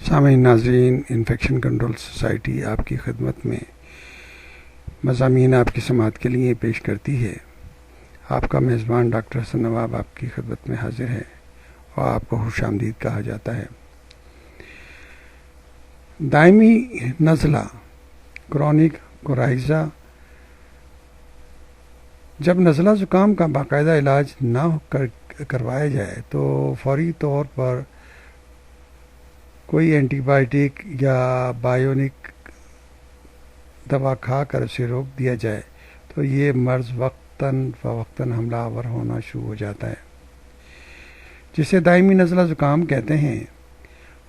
سامعین ناظرین، infection control society آپ کی خدمت میں مضامین آپ کی سماعت کے لیے پیش کرتی ہے۔ آپ کا میزبان ڈاکٹر حسن نواب آپ کی خدمت میں حاضر ہے اور آپ کو خوش آمدید کہا جاتا ہے۔ دائمی نزلہ کرونک کورائزا، جب نزلہ زکام کا باقاعدہ علاج نہ کروایا جائے تو فوری طور پر کوئی اینٹی بائیوٹک یا بائیونک دوا کھا کر اسے روک دیا جائے تو یہ مرض وقتاً فوقتاً حملہ آور ہونا شروع ہو جاتا ہے، جسے دائمی نزلہ زکام کہتے ہیں۔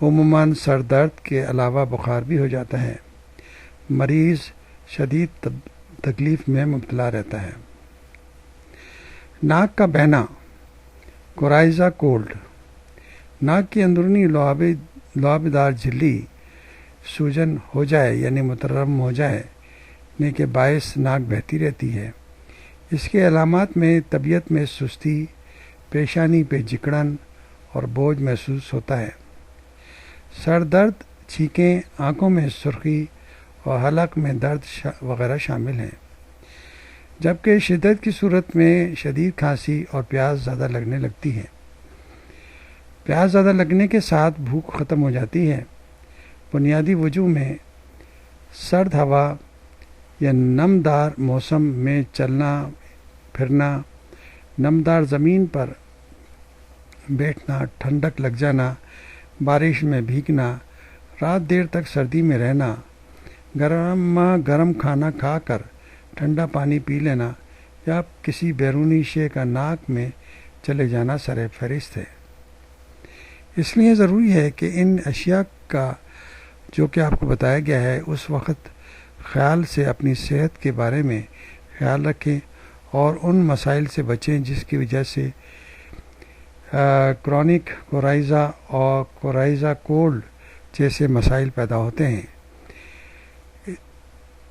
عموماً سر درد کے علاوہ بخار بھی ہو جاتا ہے۔ مریض شدید تکلیف میں مبتلا رہتا ہے۔ ناک کا بہنا کورائزا کولڈ، ناک کی اندرونی لعابدار جھلی سوجن ہو جائے یعنی مترم ہو جائے کے باعث ناک بہتی رہتی ہے۔ اس کے علامات میں طبیعت میں سستی، پیشانی پہ جکڑن اور بوجھ محسوس ہوتا ہے۔ سر درد، چھینکیں، آنکھوں میں سرخی اور حلق میں درد وغیرہ شامل ہیں، جبکہ شدت کی صورت میں شدید کھانسی اور پیاس زیادہ لگنے لگتی ہے۔ پیاس زیادہ لگنے کے ساتھ بھوک ختم ہو جاتی ہے۔ بنیادی وجوہ میں سرد ہوا یا نمدار موسم میں چلنا پھرنا، نمدار زمین پر بیٹھنا، ٹھنڈک لگ جانا، بارش میں بھیگنا، رات دیر تک سردی میں رہنا، گرم کھانا کھا کر ٹھنڈا پانی پی لینا یا کسی بیرونی شے کا ناک میں چلے جانا سر فہرست ہے۔ اس لیے ضروری ہے کہ ان اشیاء کا جو کہ آپ کو بتایا گیا ہے اس وقت خیال سے اپنی صحت کے بارے میں خیال رکھیں اور ان مسائل سے بچیں جس کی وجہ سے کرونک کورائزا اور کورائزا کولڈ جیسے مسائل پیدا ہوتے ہیں۔